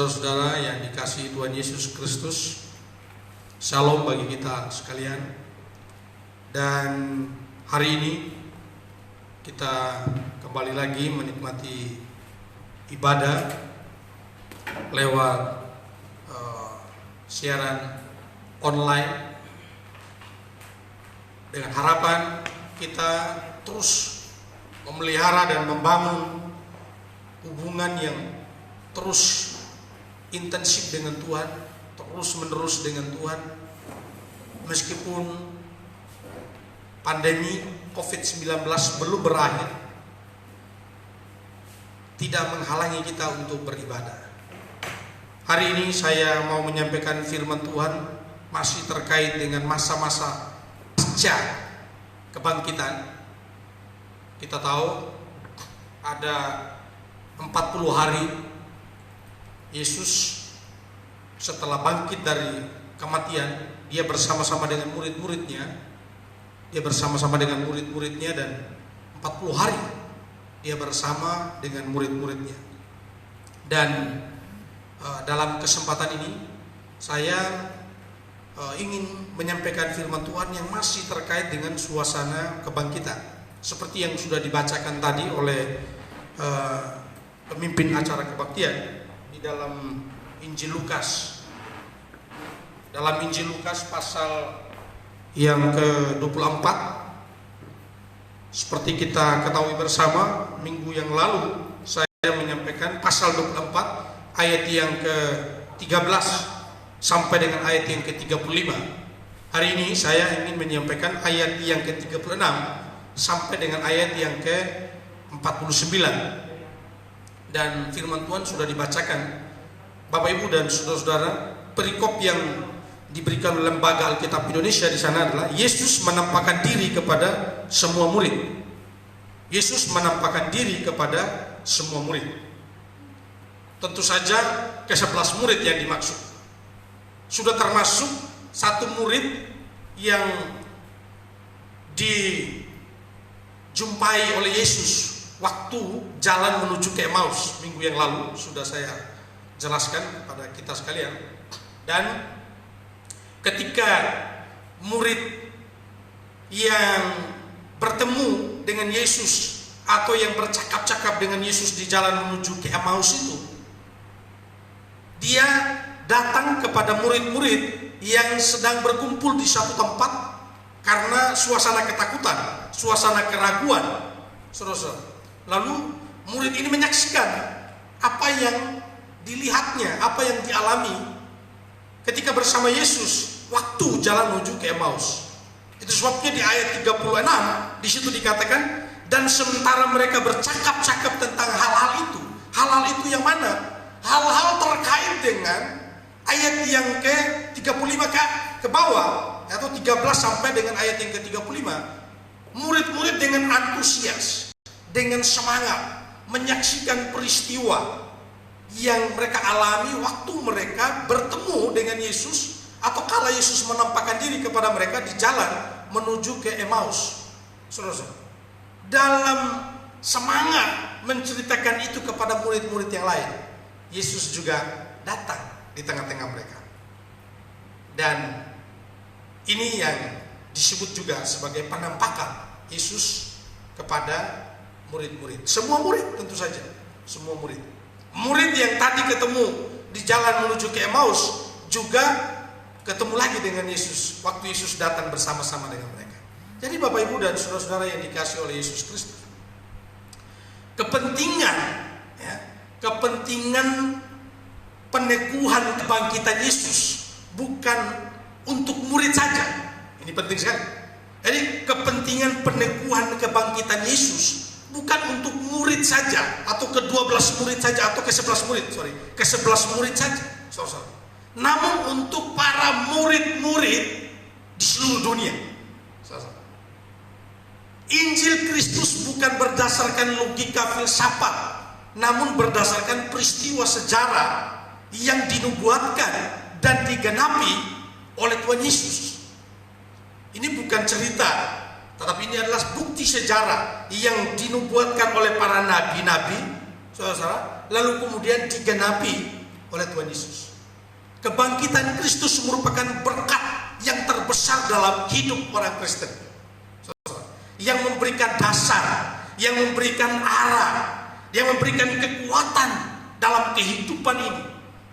saudara-saudara yang dikasihi Tuhan Yesus Kristus, Shalom bagi kita sekalian. Dan hari ini kita kembali lagi menikmati ibadah lewat siaran online, dengan harapan kita terus memelihara dan membangun hubungan yang terus intensif dengan Tuhan, terus menerus dengan Tuhan, meskipun pandemi COVID-19 belum berakhir, tidak menghalangi kita untuk beribadah. Hari ini saya mau menyampaikan firman Tuhan masih terkait dengan masa-masa pasca kebangkitan. Kita tahu ada 40 hari Yesus setelah bangkit dari kematian, dia bersama-sama dengan murid-muridnya. Dia bersama-sama dengan murid-muridnya dan 40 hari dia bersama dengan murid-muridnya. Dan dalam kesempatan ini saya ingin menyampaikan firman Tuhan yang masih terkait dengan suasana kebangkitan, seperti yang sudah dibacakan tadi oleh pemimpin acara kebaktian di dalam Injil Lukas. Dalam Injil Lukas pasal yang ke-24, seperti kita ketahui bersama, minggu yang lalu saya menyampaikan pasal 24 ayat yang ke-13 sampai dengan ayat yang ke-35. Hari ini saya ingin menyampaikan ayat yang ke-36 sampai dengan ayat yang ke-49. Dan firman Tuhan sudah dibacakan Bapak Ibu dan saudara-saudara. Perikop yang diberikan oleh Lembaga Alkitab Indonesia di sana adalah Yesus menampakkan diri kepada semua murid. Yesus menampakkan diri kepada semua murid. Tentu saja ke-11 murid yang dimaksud. Sudah termasuk satu murid yang dijumpai oleh Yesus waktu jalan menuju ke Emmaus minggu yang lalu, sudah saya jelaskan kepada kita sekalian. Dan ketika murid yang bertemu dengan Yesus atau yang bercakap-cakap dengan Yesus di jalan menuju ke Emmaus itu, dia datang kepada murid-murid yang sedang berkumpul di satu tempat karena suasana ketakutan, suasana keraguan, saudara-saudara. Lalu murid ini menyaksikan apa yang dilihatnya, apa yang dialami ketika bersama Yesus waktu jalan menuju ke Emmaus. Itu sebabnya di ayat 36 di situ dikatakan, dan sementara mereka bercakap-cakap tentang hal-hal itu. Hal-hal itu yang mana? Hal-hal terkait dengan ayat yang ke-35 ke bawah, atau 13 sampai dengan ayat yang ke-35. Murid-murid dengan antusias, dengan semangat menyaksikan peristiwa yang mereka alami waktu mereka bertemu dengan Yesus, atau kala Yesus menampakkan diri kepada mereka di jalan menuju ke Emmaus. Saudara, dalam semangat menceritakan itu kepada murid-murid yang lain, Yesus juga datang di tengah-tengah mereka. Dan ini yang disebut juga sebagai penampakan Yesus kepada murid-murid. Semua murid tentu saja, semua murid. Murid yang tadi ketemu di jalan menuju ke Emmaus juga ketemu lagi dengan Yesus waktu Yesus datang bersama-sama dengan mereka. Jadi Bapak Ibu dan saudara-saudara yang dikasihi oleh Yesus Kristus, kepentingan peneguhan kebangkitan Yesus bukan untuk murid saja. Ini penting sekali. Jadi kepentingan peneguhan kebangkitan Yesus bukan untuk murid saja, atau ke-12 murid saja, atau ke-11 murid, ke-11 murid saja, saudara. Namun untuk para murid-murid di seluruh dunia. Saudara. Injil Kristus bukan berdasarkan logika filsafat, namun berdasarkan peristiwa sejarah yang dinubuatkan dan digenapi oleh Tuhan Yesus. Ini bukan cerita, tetapi ini adalah bukti sejarah yang dinubuatkan oleh para nabi-nabi, saudara-saudara, lalu kemudian digenapi oleh Tuhan Yesus. Kebangkitan Kristus merupakan berkat yang terbesar dalam hidup orang Kristen, yang memberikan dasar, yang memberikan arah, yang memberikan kekuatan dalam kehidupan ini,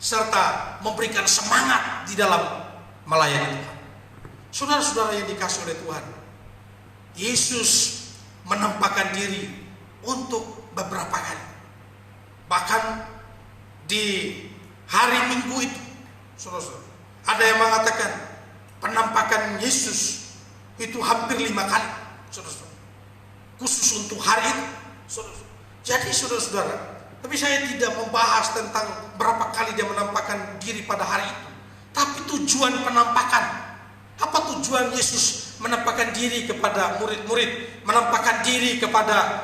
serta memberikan semangat di dalam melayani Tuhan. Saudara-saudara yang dikasihi oleh Tuhan, Yesus menampakkan diri untuk beberapa kali. Bahkan di hari Minggu itu, saudara-saudara, ada yang mengatakan penampakan Yesus itu hampir 5 kali, saudara-saudara, khusus untuk hari itu, saudara-saudara. Jadi saudara-saudara, tapi saya tidak membahas tentang berapa kali dia menampakkan diri pada hari itu, tapi tujuan penampakan. Apa tujuan Yesus menampakkan diri kepada murid-murid, menampakkan diri kepada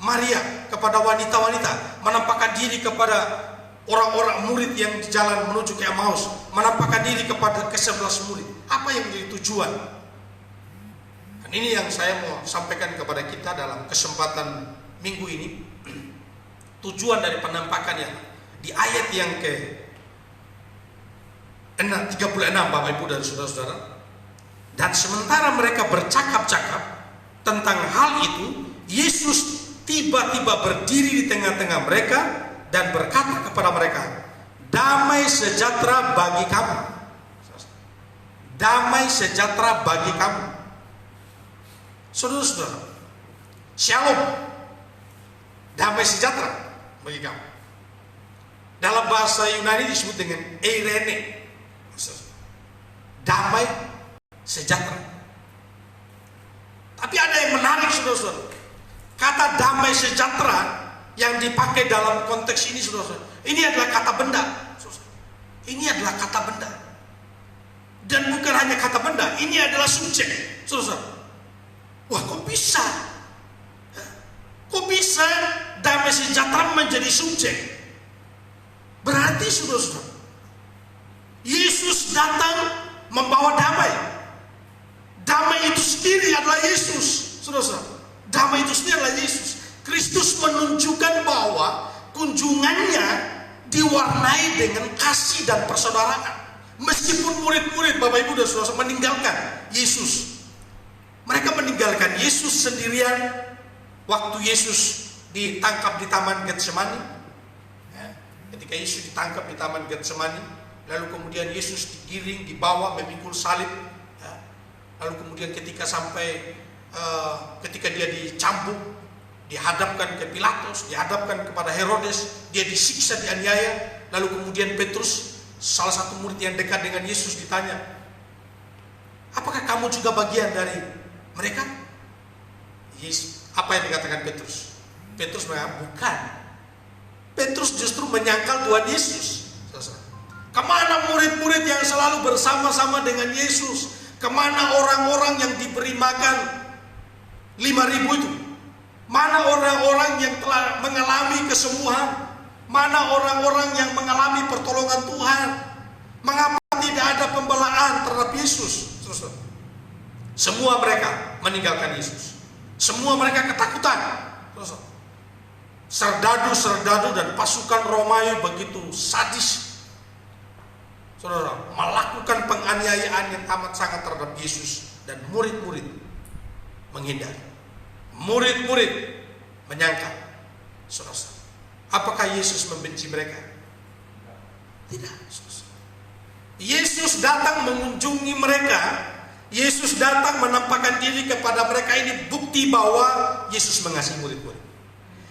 Maria, kepada wanita-wanita, menampakkan diri kepada orang-orang murid yang di jalan menuju ke Emmaus, menampakkan diri kepada ke-11 murid? Apa yang menjadi tujuan? Dan ini yang saya mau sampaikan kepada kita dalam kesempatan minggu ini. Tujuan dari penampakan yang di ayat yang ke 36, Bapak Ibu dan saudara-saudara. Dan sementara mereka bercakap-cakap tentang hal itu, Yesus tiba-tiba berdiri di tengah-tengah mereka dan berkata kepada mereka, "Damai sejahtera bagi kamu." Damai sejahtera bagi kamu. Saudara-saudara, shalom, damai sejahtera bagi kamu. Dalam bahasa Yunani disebut dengan eirene, damai sejahtera. Tapi ada yang menarik, saudara-saudara. Kata damai sejahtera yang dipakai dalam konteks ini, saudara-saudara, ini adalah kata benda, saudara. Ini adalah kata benda. Dan bukan hanya kata benda, ini adalah subjek, saudara-saudara. Wah, kok bisa? Kok bisa damai sejahtera menjadi subjek? Berarti saudara-saudara, Yesus datang membawa damai. Damai itu sendiri adalah Yesus, saudara-saudara. Damai itu sendiri adalah Yesus. Kristus menunjukkan bahwa kunjungannya diwarnai dengan kasih dan persaudaraan. Meskipun murid-murid, Bapak Ibu dan saudara, meninggalkan Yesus, mereka meninggalkan Yesus sendirian waktu Yesus ditangkap di Taman Getsemani. Ketika Yesus ditangkap di Taman Getsemani, lalu kemudian Yesus digiring, dibawa, memikul salib. Lalu kemudian ketika dia dicambuk, dihadapkan ke Pilatus, dihadapkan kepada Herodes, dia disiksa, dianiaya. Lalu kemudian Petrus, salah satu murid yang dekat dengan Yesus, ditanya, "Apakah kamu juga bagian dari mereka?" Yesus, apa yang dikatakan Petrus? Petrus mengatakan, "Bukan." Petrus justru menyangkal Tuhan Yesus. Kemana murid-murid yang selalu bersama-sama dengan Yesus? Kemana orang-orang yang diberi makan 5.000 itu? Mana orang-orang yang telah mengalami kesembuhan? Mana orang-orang yang mengalami pertolongan Tuhan? Mengapa tidak ada pembelaan terhadap Yesus? Semua mereka meninggalkan Yesus. Semua mereka ketakutan. Serdadu-serdadu dan pasukan Romawi begitu sadis, saudara, melakukan penganiayaan yang amat sangat terhadap Yesus, dan murid-murid menghindar. Murid-murid menyangka, saudara, apakah Yesus membenci mereka? Tidak, saudara. Yesus datang mengunjungi mereka. Yesus datang menampakkan diri kepada mereka. Ini bukti bahwa Yesus mengasihi murid-murid.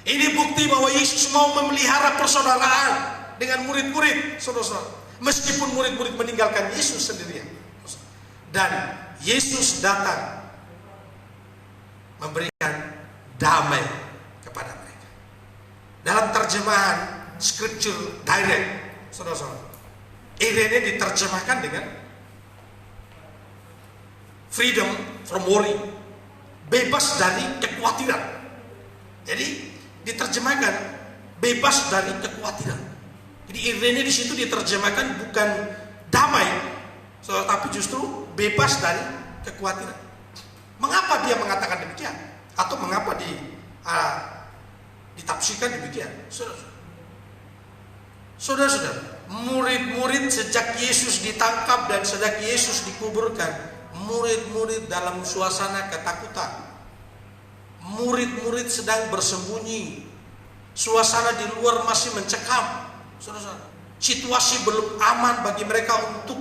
Ini bukti bahwa Yesus mau memelihara persaudaraan dengan murid-murid, saudara-saudara. Meskipun murid-murid meninggalkan Yesus sendirian. Dan Yesus datang memberikan damai kepada mereka. Dalam terjemahan Scripture Direct, saudara-saudara, ini diterjemahkan dengan freedom from worry, bebas dari kekhawatiran. Jadi diterjemahkan bebas dari kekhawatiran. Jadi irene di situ diterjemahkan bukan damai, tapi justru bebas dari kekhawatiran. Mengapa dia mengatakan demikian? Atau mengapa ditafsirkan demikian? Saudara-saudara, murid-murid sejak Yesus ditangkap dan sejak Yesus dikuburkan, murid-murid dalam suasana ketakutan. Murid-murid sedang bersembunyi. Suasana di luar masih mencekam. Saudara-saudara, situasi belum aman bagi mereka untuk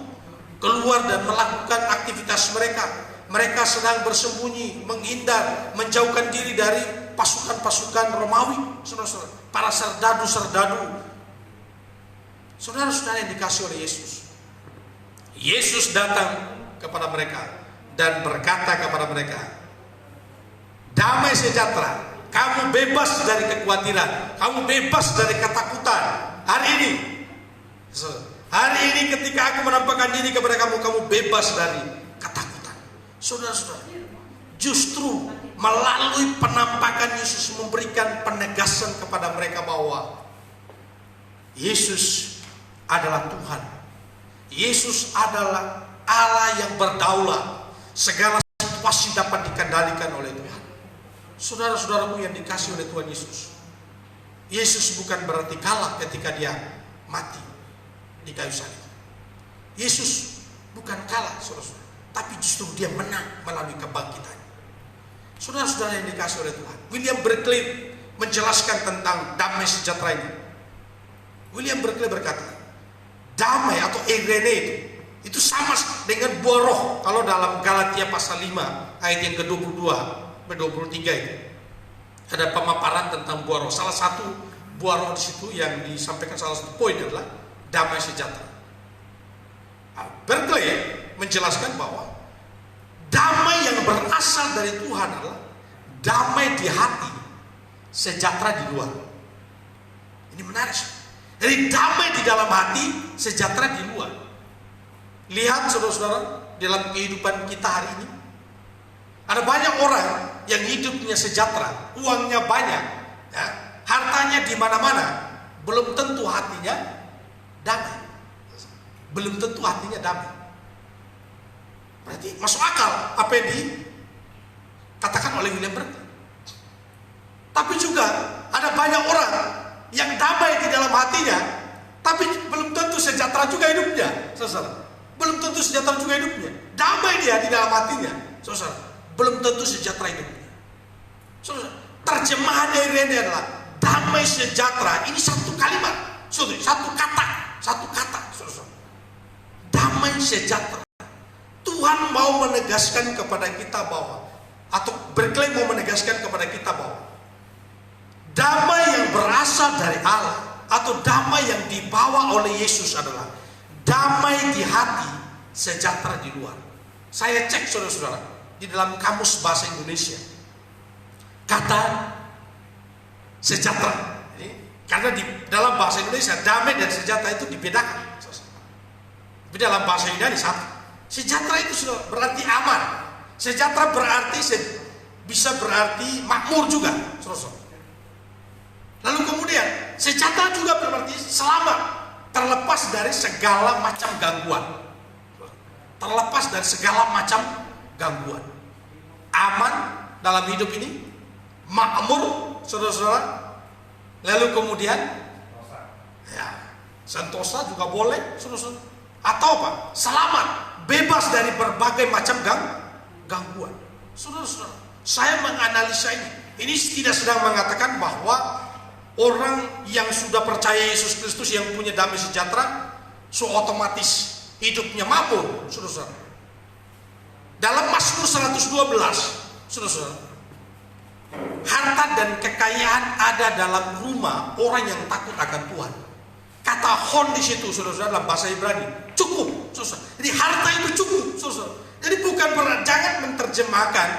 keluar dan melakukan aktivitas mereka. Mereka sedang bersembunyi, menghindar, menjauhkan diri dari pasukan-pasukan Romawi. Saudara-saudara, para serdadu-serdadu. Saudara-saudara yang dikasih oleh Yesus. Yesus datang kepada mereka dan berkata kepada mereka, damai sejahtera, kamu bebas dari kekhawatiran, kamu bebas dari ketakutan. Hari ini ketika aku menampakkan diri kepada kamu, kamu bebas dari ketakutan. Saudara-saudara, justru melalui penampakan Yesus memberikan penegasan kepada mereka bahwa Yesus adalah Tuhan. Yesus adalah Allah yang berdaulat. Segala situasi dapat dikendalikan oleh Tuhan. Saudara-saudaraku yang dikasih oleh Tuhan Yesus, Yesus bukan berarti kalah ketika dia mati di kayu salib. Yesus bukan kalah, saudara-saudara, tapi justru dia menang melalui kebangkitan. Saudara-saudara yang dikasih oleh Tuhan, William Berkeley menjelaskan tentang damai sejahtera ini. William Berkeley berkata, damai atau eirene itu sama dengan buah roh. Kalau dalam Galatia pasal 5 ayat yang ke-22 ke-23 itu ada pemaparan tentang buah roh. Salah satu buah roh di situ yang disampaikan, salah satu poin adalah damai sejahtera. Berkeley menjelaskan bahwa damai yang berasal dari Tuhan adalah damai di hati, sejahtera di luar. Ini menarik. Jadi damai di dalam hati, sejahtera di luar. Lihat saudara-saudara, dalam kehidupan kita hari ini, ada banyak orang yang hidupnya sejahtera, uangnya banyak, ya, hartanya di mana-mana, belum tentu hatinya damai. Belum tentu hatinya damai. Berarti masuk akal apa yang dikatakan oleh William Berkeley. Tapi juga ada banyak orang yang damai di dalam hatinya, tapi belum tentu sejahtera juga hidupnya, saudara. Belum tentu sejahtera juga hidupnya. Damai dia di dalam hatinya, saudara, belum tentu sejahtera hidupnya. Saudara, terjemahan ini adalah damai sejahtera. Ini satu kalimat, saudara, satu kata, saudara. Damai sejahtera. Tuhan mau menegaskan kepada kita bahwa, atau Berkeley mau menegaskan kepada kita bahwa damai yang berasal dari Allah atau damai yang dibawa oleh Yesus adalah damai di hati, sejahtera di luar. Saya cek saudara-saudara di dalam kamus bahasa Indonesia kata sejahtera. Karena di dalam bahasa Indonesia damai dan sejahtera itu dibedakan. Tapi dalam bahasa Yunani satu. Sejahtera itu sudah berarti aman. Sejahtera berarti bisa berarti makmur juga, saudara. Lalu kemudian sejahtera juga berarti selamat, terlepas dari segala macam gangguan. Terlepas dari segala macam gangguan. Aman dalam hidup ini, makmur, saudara-saudara. Lalu kemudian ya, sentosa juga boleh, saudara-saudara. Atau apa? Selamat, bebas dari berbagai macam gangguan. Saudara-saudara, saya menganalisa ini. Ini tidak sedang mengatakan bahwa orang yang sudah percaya Yesus Kristus yang punya damai sejahtera, so otomatis hidupnya makmur, saudara-saudara. Dalam Mazmur 112, saudara-saudara, harta dan kekayaan ada dalam rumah orang yang takut akan Tuhan. Kata hon di situ, saudara-saudara, dalam bahasa Ibrani, cukup, saudara. Jadi harta itu cukup, saudara. Jadi bukan jangan menerjemahkan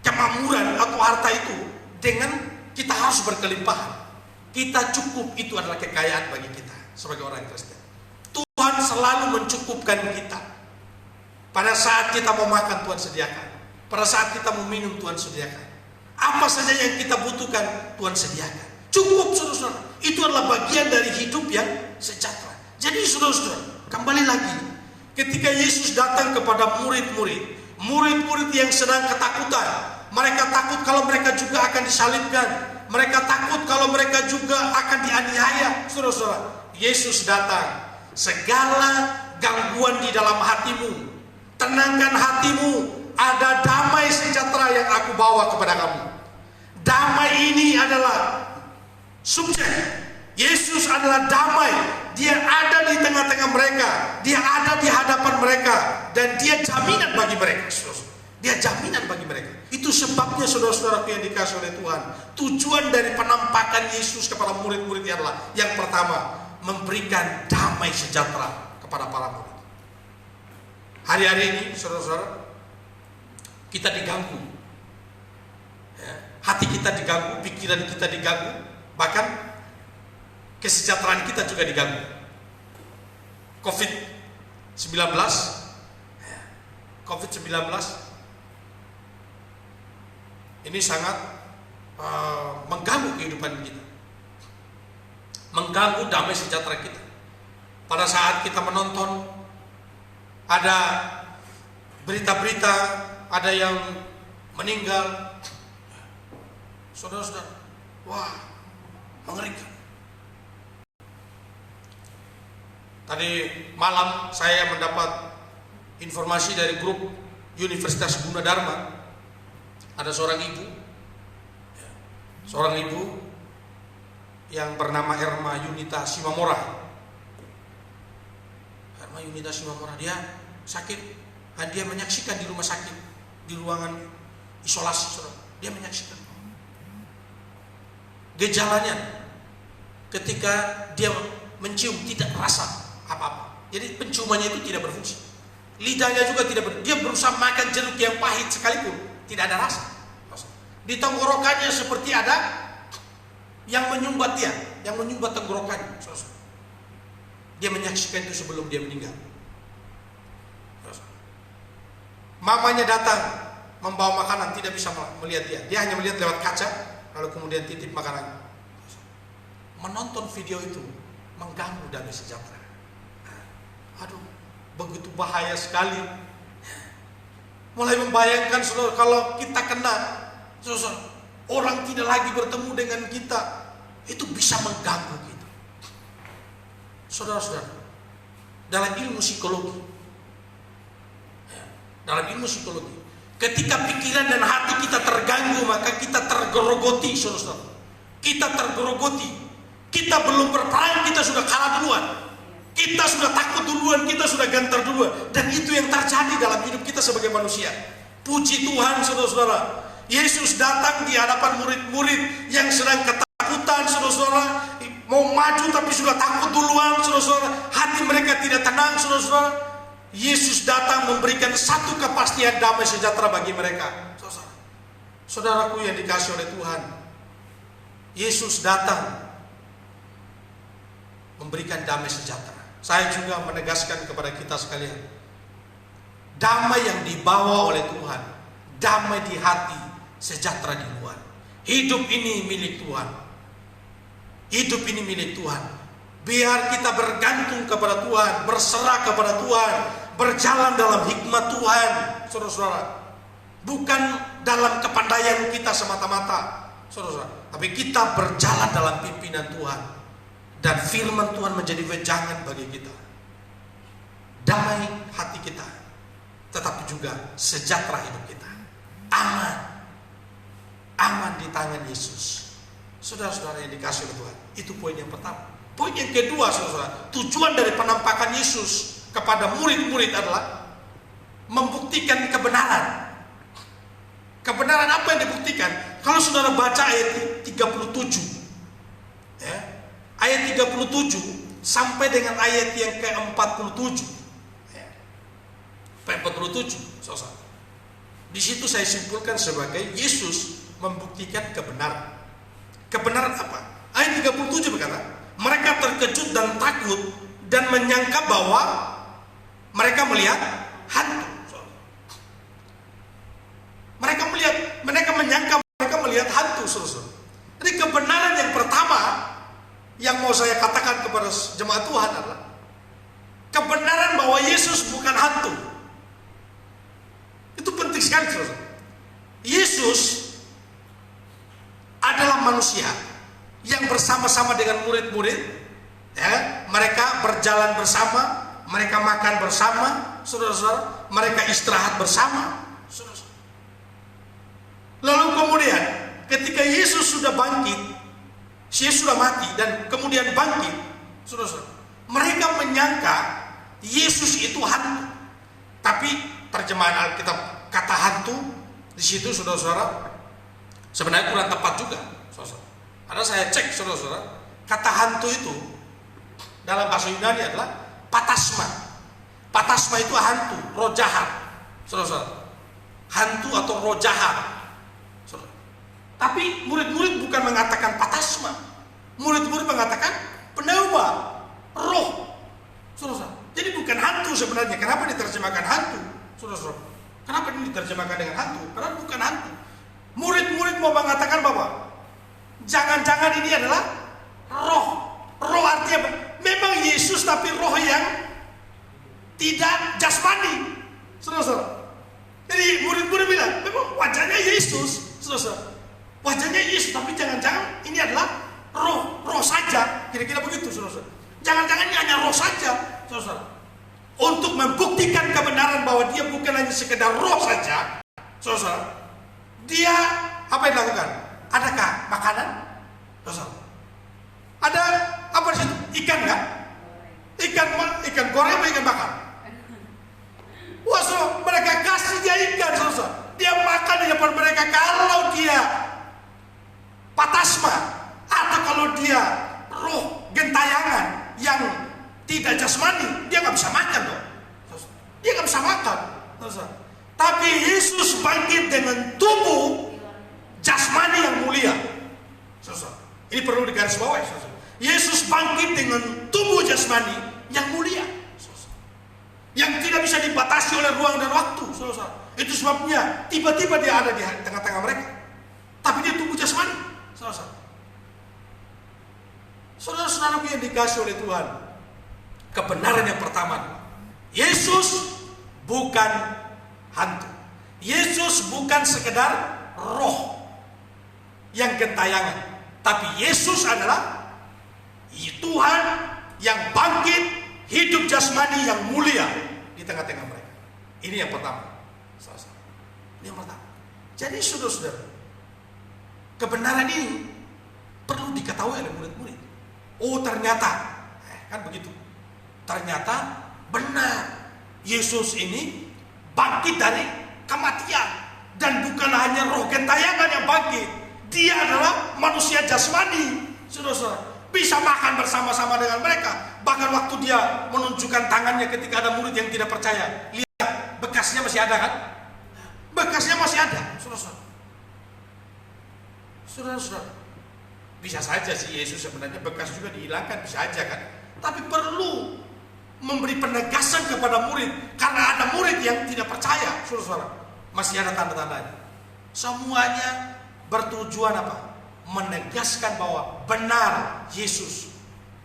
kemakmuran atau harta itu dengan kita harus berkelimpahan. Kita cukup itu adalah kekayaan bagi kita sebagai orang Kristen. Tuhan selalu mencukupkan kita. Pada saat kita mau makan, Tuhan sediakan. Pada saat kita mau minum, Tuhan sediakan. Apa saja yang kita butuhkan, Tuhan sediakan. Cukup, saudara-saudara. Itu adalah bagian dari hidup yang sejahtera. Jadi saudara-saudara, kembali lagi, ketika Yesus datang kepada murid-murid yang sedang ketakutan, mereka takut kalau mereka juga akan disalibkan. Mereka takut kalau mereka juga akan dianiaya. Saudara-saudara, Yesus datang segala gangguan di dalam hatimu. Tenangkan hatimu, ada damai sejahtera yang aku bawa kepada kamu. Damai ini adalah subjek. Yesus adalah damai. Dia ada di tengah-tengah mereka. Dia ada di hadapan mereka. Dan dia jaminan bagi mereka. Dia jaminan bagi mereka. Itu sebabnya saudara-saudaraku yang dikasihi oleh Tuhan, tujuan dari penampakan Yesus kepada murid-muridnya adalah yang pertama, memberikan damai sejahtera kepada para murid. Hari-hari ini saudara-saudara, kita diganggu, hati kita diganggu, pikiran kita diganggu, bahkan kesejahteraan kita juga diganggu. COVID-19 ini sangat mengganggu kehidupan kita, mengganggu damai sejahtera kita. Pada saat kita menonton, ada berita-berita, ada yang meninggal, saudara-saudara, wah, mengerikan. Tadi malam saya mendapat informasi dari grup Universitas Gunadarma. Ada seorang ibu yang bernama Erma Yunita Simamora. Erma Yunita Simamora, dia sakit, dan dia menyaksikan di rumah sakit, di ruangan isolasi, dia menyaksikan gejalanya ketika dia mencium tidak rasa apa-apa. Jadi penciumannya itu tidak berfungsi, lidahnya juga tidak dia berusaha makan jeruk yang pahit sekalipun tidak ada rasa. Di tenggorokannya seperti ada yang menyumbat dia, yang menyumbat tenggorokannya. Dia menyaksikan itu sebelum dia meninggal. Mamanya datang membawa makanan, tidak bisa melihat dia. Dia hanya melihat lewat kaca, lalu kemudian titip makanan. Menonton video itu mengganggu damai sejahtera. Aduh, begitu bahaya sekali. Mulai membayangkan saudara, kalau kita kena, saudara, orang tidak lagi bertemu dengan kita, itu bisa mengganggu kita. Saudara-saudara, dalam ilmu psikologi, ketika pikiran dan hati kita terganggu, maka kita tergerogoti, saudara-saudara. Kita tergerogoti. Kita belum berperang, kita sudah kalah duluan. Kita sudah takut duluan, kita sudah gentar duluan. Dan itu yang terjadi dalam hidup kita sebagai manusia. Puji Tuhan, saudara-saudara, Yesus datang di hadapan murid-murid yang sedang ketakutan, saudara-saudara, mau maju tapi sudah takut duluan, saudara-saudara. Hati mereka tidak tenang, saudara-saudara. Yesus datang memberikan satu kepastian damai sejahtera bagi mereka. Saudara, saudaraku yang dikasihi oleh Tuhan, Yesus datang memberikan damai sejahtera. Saya juga menegaskan kepada kita sekalian, damai yang dibawa oleh Tuhan, damai di hati, sejahtera di luar. Hidup ini milik Tuhan. Hidup ini milik Tuhan. Biar kita bergantung kepada Tuhan, berserah kepada Tuhan, berjalan dalam hikmat Tuhan, saudara-saudara. Bukan dalam kepandaian kita semata-mata, saudara-saudara, tapi kita berjalan dalam pimpinan Tuhan. Dan firman Tuhan menjadi wejangan bagi kita. Damai hati kita, tetapi juga sejahtera hidup kita. Aman. Aman di tangan Yesus. Saudara-saudara yang dikasihi oleh Tuhan, itu poin yang pertama. Poin yang kedua, saudara, tujuan dari penampakan Yesus kepada murid-murid adalah membuktikan kebenaran. Kebenaran apa yang dibuktikan? Kalau saudara baca ayat 37, ayat 37 sampai dengan ayat yang ke-47. 47, saudara. Di situ saya simpulkan sebagai Yesus membuktikan kebenaran. Kebenaran apa? Ayat 37 berkata, mereka terkejut dan takut dan menyangka bahwa mereka melihat hantu. Mereka menyangka mereka melihat hantu, saudara. Jadi kebenaran yang pertama yang mau saya katakan kepada jemaat Tuhan adalah kebenaran bahwa Yesus bukan hantu. Itu penting sekali, saudara. Yesus adalah manusia yang bersama-sama dengan murid-murid Ya, mereka berjalan bersama, mereka makan bersama, saudara-saudara, mereka istirahat bersama, saudara-saudara. Lalu kemudian ketika Yesus sudah bangkit, Yesus sudah mati dan kemudian bangkit, saudara-saudara, mereka menyangka Yesus itu hantu. Tapi terjemahan Alkitab kata hantu di situ, saudara-saudara, sebenarnya kurang tepat juga, saudara-saudara. Karena saya cek, saudara-saudara, kata hantu itu dalam bahasa Yunani adalah patasma. Patasma itu hantu, roh jahat, saudara-saudara. Hantu atau roh jahat. Saudara. Tapi murid-murid bukan mengatakan patasma. Murid-murid mengatakan pneuma, roh, saudara-saudara. Jadi bukan hantu sebenarnya. Kenapa diterjemahkan hantu, saudara-saudara? Kenapa ini diterjemahkan dengan hantu? Karena bukan hantu. Murid-murid mau mengatakan bahwa jangan-jangan ini adalah roh. Roh artinya memang Yesus, tapi roh yang tidak jasmani, saudara-saudara. Jadi murid-murid bilang, memang wajahnya Yesus, saudara-saudara. Wajahnya Yesus, tapi jangan-jangan ini adalah roh saja. Kira-kira begitu, saudara-saudara. Jangan-jangan ini hanya roh saja, saudara-saudara. Untuk membuktikan kebenaran bahwa dia bukan hanya sekedar roh saja, saudara-saudara, dia apa yang dilakukan? Adakah makanan, saudara-saudara? Ada apa di situ? Ikan kan? Ikan goreng atau ikan bakar? Wah, saudara, mereka kasih dia ikan, saudara. Dia makan di depan mereka. Kalau dia patasma atau kalau dia roh gentayangan yang tidak jasmani, dia nggak bisa makan dong. Dia nggak bisa makan, saudara. Tapi Yesus bangkit dengan tubuh jasmani yang mulia, saudara. Ini perlu digarisbawahi, saudara. Yesus bangkit dengan tubuh jasmani yang mulia, yang tidak bisa dibatasi oleh ruang dan waktu, saudara. Itu sebabnya tiba-tiba dia ada di tengah-tengah mereka. Tapi dia tubuh jasmani, saudara. Saudara-saudara yang dikasih oleh Tuhan, kebenaran yang pertama, Yesus bukan hantu. Yesus bukan sekedar roh yang gentayangan, tapi Yesus adalah Tuhan yang bangkit, hidup jasmani yang mulia di tengah-tengah mereka. Ini yang pertama. Ini yang pertama. Jadi saudara-saudara, kebenaran ini perlu diketahui oleh murid-murid. Oh, ternyata, kan begitu. Ternyata benar, Yesus ini bangkit dari kematian. Dan bukan hanya roh gentayangan yang bangkit, dia adalah manusia jasmani, saudara-saudara. Bisa makan bersama-sama dengan mereka. Bahkan waktu dia menunjukkan tangannya ketika ada murid yang tidak percaya, lihat, bekasnya masih ada kan? Bekasnya masih ada, saudara-saudara. Saudara-saudara, bisa saja sih Yesus sebenarnya bekas juga dihilangkan, bisa aja kan? Tapi perlu memberi penegasan kepada murid, karena ada murid yang tidak percaya, saudara-saudara. Masih ada tanda-tandanya. Semuanya bertujuan apa? Menegaskan bahwa benar Yesus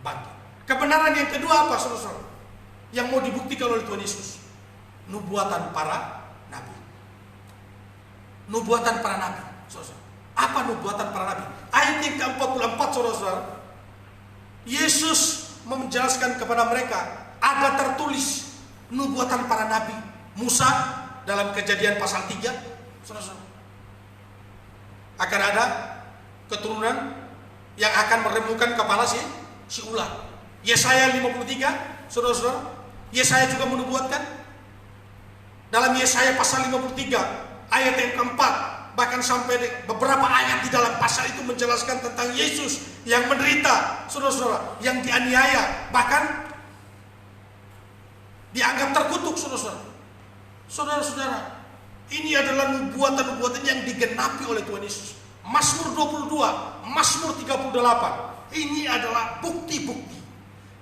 bangkit. Kebenaran yang kedua apa, saudara-saudara? Yang mau dibuktikan oleh Tuhan Yesus, nubuatan para nabi. Nubuatan para nabi, saudara-saudara. Apa nubuatan para nabi? Ayat yang ke-44, saudara-saudara. Yesus menjelaskan kepada mereka, ada tertulis nubuatan para nabi. Musa dalam Kejadian pasal 3, saudara-saudara, akan ada keturunan yang akan meremukan kepala si ular. Yesaya 53, saudara-saudara, Yesaya juga menubuatkan. Dalam Yesaya pasal 53 ayat yang keempat, bahkan sampai beberapa ayat di dalam pasal itu menjelaskan tentang Yesus yang menderita, saudara-saudara, yang dianiaya, bahkan dianggap terkutuk, saudara-saudara. Saudara-saudara, ini adalah nubuatan-nubuatan yang digenapi oleh Tuhan Yesus. Mazmur 22, Mazmur 38, ini adalah bukti-bukti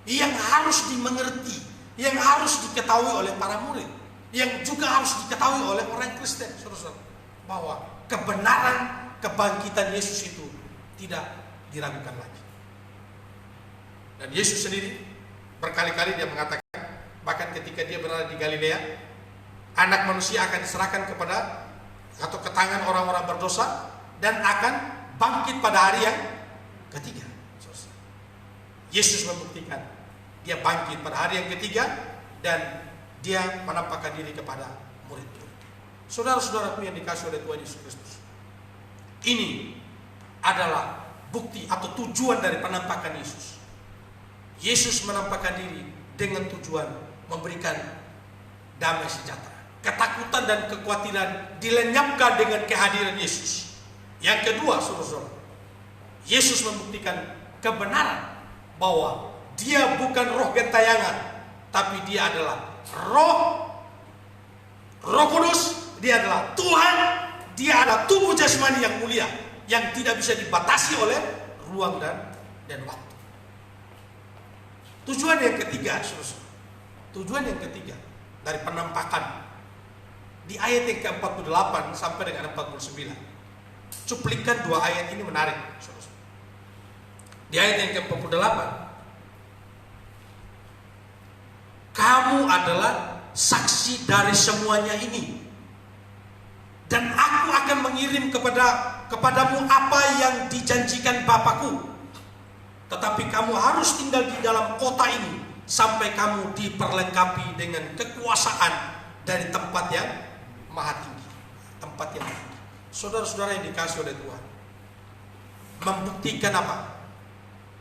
yang harus dimengerti, yang harus diketahui oleh para murid, yang juga harus diketahui oleh orang Kristen, saudara-saudara, bahwa kebenaran kebangkitan Yesus itu tidak diragukan lagi. Dan Yesus sendiri berkali-kali dia mengatakan, bahkan ketika dia berada di Galilea, anak manusia akan diserahkan kepada atau ke tangan orang-orang berdosa dan akan bangkit pada hari yang ketiga. Yesus membuktikan dia bangkit pada hari yang ketiga dan dia menampakkan diri kepada murid-murid. Saudara-saudaraku yang dikasihi oleh Tuhan Yesus Kristus, ini adalah bukti atau tujuan dari penampakan Yesus. Yesus menampakkan diri dengan tujuan memberikan damai sejahtera. Ketakutan dan kekhawatiran dilenyapkan dengan kehadiran Yesus. Yang kedua, saudara-saudara, Yesus membuktikan kebenaran bahwa dia bukan roh gentayangan, tapi dia adalah Roh Kudus, dia adalah Tuhan, dia adalah tubuh jasmani yang mulia, yang tidak bisa dibatasi oleh ruang dan waktu. Tujuan yang ketiga, saudara, tujuan yang ketiga dari penampakan di ayat yang ke-48 sampai dengan 49. Cuplikan dua ayat ini menarik, saudara. Di ayat yang ke-48, kamu adalah saksi dari semuanya ini, dan aku akan mengirim kepadamu apa yang dijanjikan Bapakku. Tetapi kamu harus tinggal di dalam kota ini sampai kamu diperlengkapi dengan kekuasaan dari tempat yang maha tinggi. Tempat yang tinggi. Saudara-saudara yang dikasihi oleh Tuhan, membuktikan apa?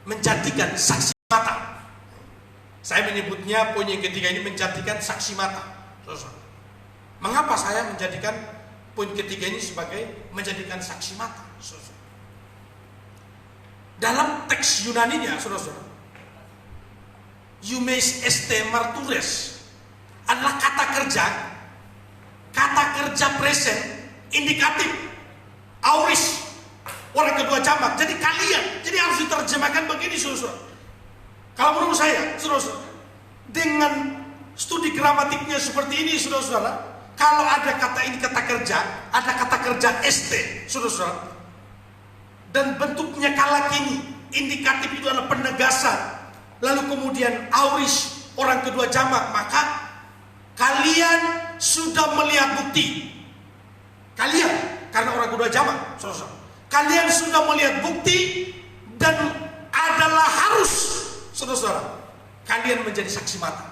Menjadikan saksi mata. Saya menyebutnya poin yang ketiga ini menjadikan saksi mata. Mengapa saya menjadikan poin ketiga ini sebagai menjadikan saksi mata? Dalam teks Yunaninya, saudara-saudara, eumes este martures adalah kata kerja present indikatif, auris, orang kedua jamak. Jadi kalian, jadi harus diterjemahkan begini, saudara-saudara. Kalau menurut saya, saudara-saudara, dengan studi gramatiknya seperti ini, saudara-saudara, kalau ada kata ini kata kerja, ada kata kerja este, saudara-saudara, dan bentuknya kala kini, indikatif itu adalah penegasan, lalu kemudian auris, orang kedua jamak, maka kalian sudah melihat bukti. Kalian, karena orang kedua jamak, saudara-saudara, kalian sudah melihat bukti dan adalah harus, saudara-saudara, kalian menjadi saksi mata.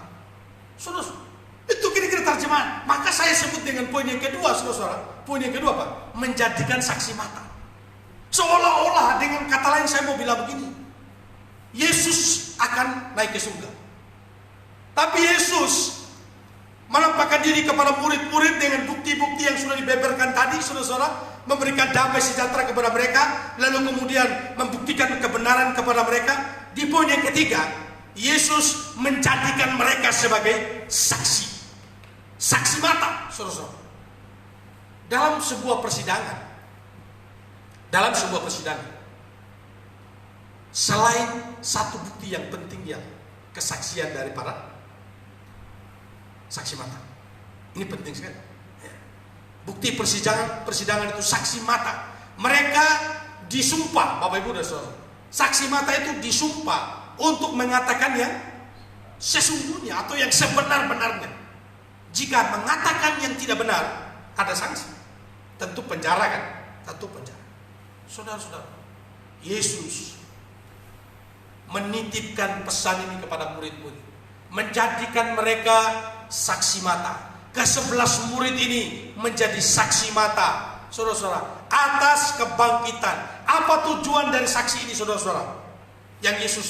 Saudara-saudara, itu kira-kira terjemahan. Maka saya sebut dengan poin yang kedua, saudara-saudara. Poin yang kedua apa? Menjadikan saksi mata. Seolah-olah dengan kata lain saya mau bilang begini, Yesus akan naik ke surga. Tapi Yesus menampakkan diri kepada murid-murid dengan bukti-bukti yang sudah dibeberkan tadi, saudara-saudara, memberikan damai sejahtera kepada mereka, lalu kemudian membuktikan kebenaran kepada mereka. Di poin yang ketiga, Yesus menjadikan mereka sebagai saksi mata, saudara-saudara. Dalam sebuah persidangan, selain satu bukti yang penting, ya kesaksian dari para saksi mata. Ini penting sekali. Bukti persidangan itu saksi mata. Mereka disumpah, Bapak Ibu dan Saudara. Saksi mata itu disumpah untuk mengatakan yang sesungguhnya atau yang sebenar-benarnya. Jika mengatakan yang tidak benar, ada sanksi. Tentu penjara kan? Tentu penjara. Saudara-saudara, Yesus menitipkan pesan ini kepada murid-murid, menjadikan mereka saksi mata. Ke-11 murid ini menjadi saksi mata, saudara-saudara, atas kebangkitan. Apa tujuan dari saksi ini, saudara-saudara? Yang Yesus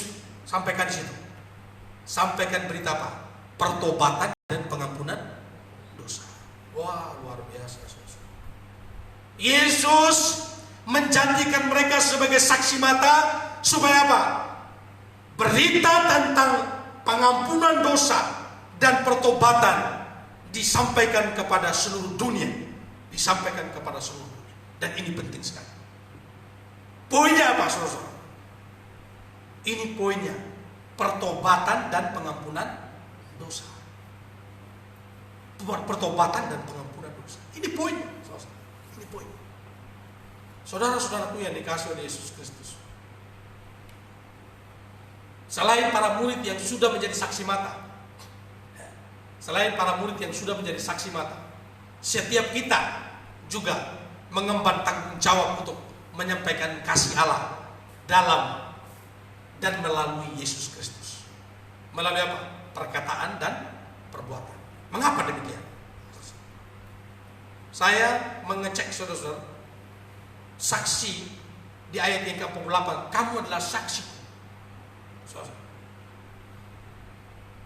sampaikan di situ. Sampaikan berita apa? Pertobatan dan pengampunan dosa. Wah, luar biasa, saudara. Yesus menjanjikan mereka sebagai saksi mata supaya apa? Berita tentang pengampunan dosa dan pertobatan disampaikan kepada seluruh dunia, disampaikan kepada seluruh dunia. Dan ini penting sekali. Poinnya apa, saudara? Ini poinnya, pertobatan dan pengampunan dosa. Pertobatan dan pengampunan dosa. Ini poinnya, saudara. Ini poin. Saudara-saudaraku yang dikasihi oleh Yesus Kristus, selain para murid yang sudah menjadi saksi mata, setiap kita juga mengemban tanggung jawab untuk menyampaikan kasih Allah dan melalui Yesus Kristus. Melalui apa? Perkataan dan perbuatan. Mengapa demikian? Saya mengecek saudara-saudara, saksi di ayat yang ke-48, kamu adalah saksi.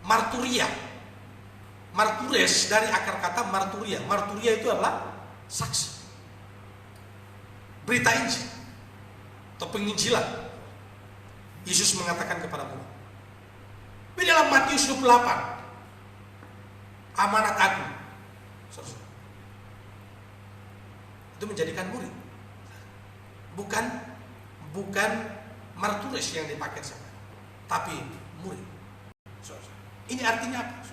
Marturia, martures dari akar kata marturia. Marturia itu adalah saksi, berita Injil atau penginjilan. Yesus mengatakan kepada murid. Di dalam Matius 28, amanat agung, itu menjadikan murid, bukan martures yang dipakai sana, tapi murid. Ini artinya apa?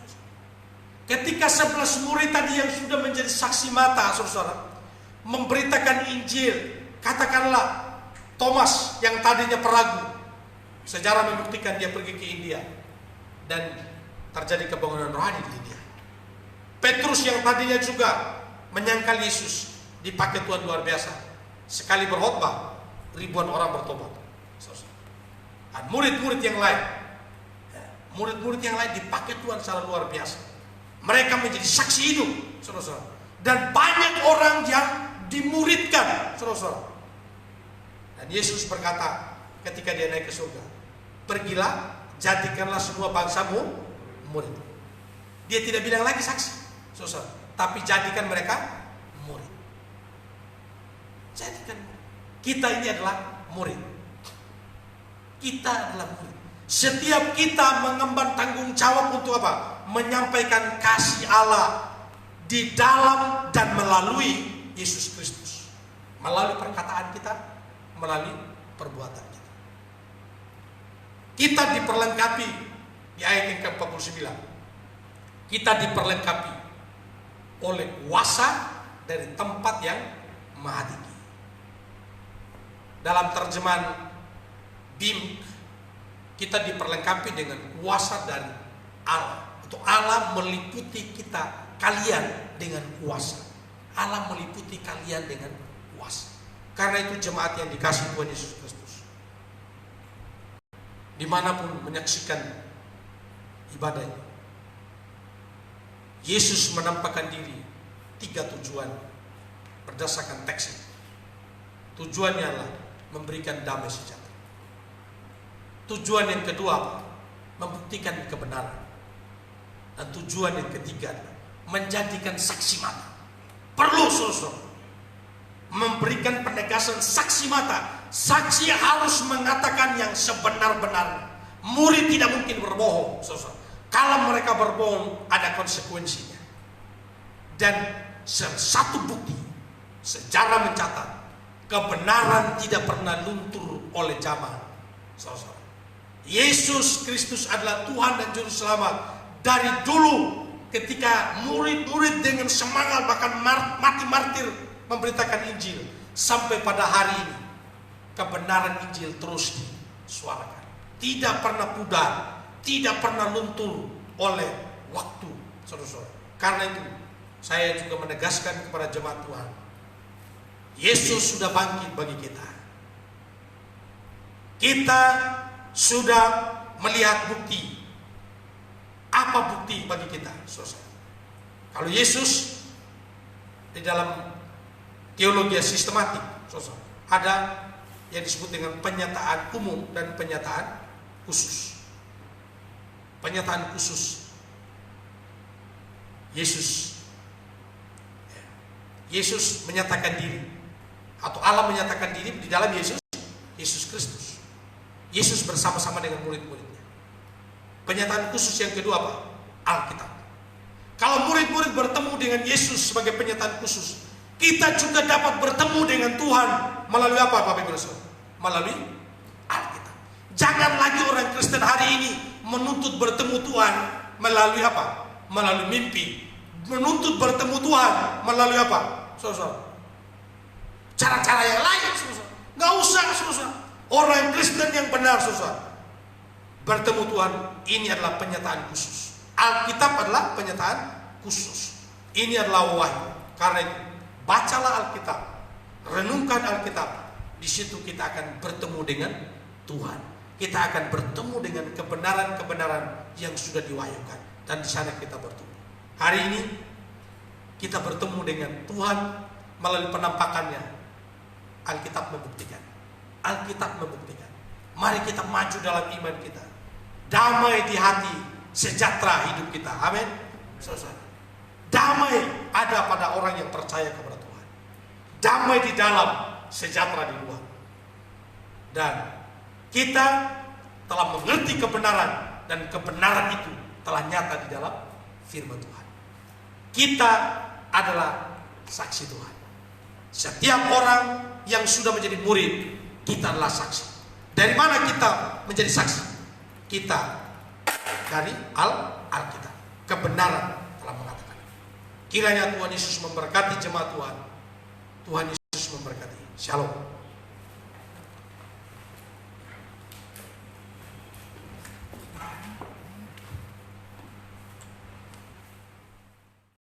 Ketika 11 murid tadi yang sudah menjadi saksi mata, saudara, memberitakan Injil, katakanlah Thomas yang tadinya peragu, sejarah membuktikan dia pergi ke India dan terjadi kebangunan rohani di India. Petrus yang tadinya juga menyangkal Yesus, dipakai Tuhan luar biasa. Sekali berkhotbah, ribuan orang bertobat. Dan murid-murid yang lain dipakai Tuhan secara luar biasa. Mereka menjadi saksi hidup, saudara-saudara. Dan banyak orang yang dimuridkan, saudara-saudara. Dan Yesus berkata ketika dia naik ke surga, pergilah, jadikanlah semua bangsamu murid. Dia tidak bilang lagi saksi, saudara, tapi jadikan mereka murid. Jadikan kita ini adalah murid. Kita adalah murid. Setiap kita mengemban tanggung jawab untuk apa? Menyampaikan kasih Allah di dalam dan melalui Yesus Kristus. Melalui perkataan kita, melalui perbuatan kita. Kita diperlengkapi di ayat yang ke-49. Kita diperlengkapi oleh kuasa dari tempat yang maha tinggi. Dalam terjemahan BIM, kita diperlengkapi dengan kuasa dari Allah. Untuk Allah meliputi kalian dengan kuasa. Allah meliputi kalian dengan kuasa. Karena itu jemaat yang dikasih Tuhan Yesus Kristus, dimanapun menyaksikan ibadah ini, Yesus menampakkan diri 3 tujuan berdasarkan teks ini. Tujuannya adalah memberikan damai sejahtera. Tujuan yang kedua, membuktikan kebenaran. Dan tujuan yang ketiga, menjadikan saksi mata. Perlu saudara memberikan penegasan saksi mata. Saksi harus mengatakan yang sebenar-benarnya. Murid tidak mungkin berbohong, saudara. Kalau mereka berbohong, ada konsekuensinya. Dan satu bukti, sejarah mencatat, kebenaran tidak pernah luntur oleh zaman, saudara. Yesus Kristus adalah Tuhan dan Juru Selamat. Dari dulu ketika murid-murid dengan semangat bahkan mati martir memberitakan Injil, sampai pada hari ini kebenaran Injil terus disuarakan. Tidak pernah pudar, tidak pernah luntur oleh waktu, saudara-saudara. Karena itu saya juga menegaskan kepada jemaat Tuhan, Yesus sudah bangkit bagi kita. Kita sudah melihat bukti. Apa bukti bagi kita, saudara? Kalau Yesus di dalam teologi sistematik, saudara, ada yang disebut dengan penyataan umum dan penyataan khusus. Penyataan khusus, Yesus menyatakan diri, atau Allah menyatakan diri di dalam Yesus Kristus. Yesus bersama-sama dengan murid-muridnya. Penyataan khusus yang kedua apa? Alkitab. Kalau murid-murid bertemu dengan Yesus sebagai penyataan khusus, kita juga dapat bertemu dengan Tuhan melalui apa, Bapak Ibu Saudara? Melalui Alkitab. Jangan lagi orang Kristen hari ini menuntut bertemu Tuhan melalui apa? Melalui mimpi. Menuntut bertemu Tuhan melalui apa, saudara? Cara-cara yang lain, saudara. Nggak usah, saudara. Orang Kristen yang benar, saudara, bertemu Tuhan, ini adalah penyataan khusus. Alkitab adalah penyataan khusus. Ini adalah wahyu. Karena itu, bacalah Alkitab, renungkan Alkitab. Di situ kita akan bertemu dengan Tuhan. kita akan bertemu dengan kebenaran-kebenaran yang sudah diwahyukan, dan di sana kita bertumbuh. Hari ini kita bertemu dengan Tuhan melalui penampakannya. Alkitab membuktikan. Alkitab membuktikan. Mari kita maju dalam iman kita. Damai di hati, sejahtera hidup kita. Amin. Saudara. Damai ada pada orang yang percaya kepada Tuhan. Damai di dalam, sejahtera di luar. Dan kita telah mengerti kebenaran, dan kebenaran itu telah nyata di dalam firman Tuhan. Kita adalah saksi Tuhan. Setiap orang yang sudah menjadi murid, kita adalah saksi. Dari mana kita menjadi saksi? Kita dari Alkitab. Kebenaran telah mengatakan. Kiranya Tuhan Yesus memberkati jemaat Tuhan. Tuhan Yesus memberkati. Shalom.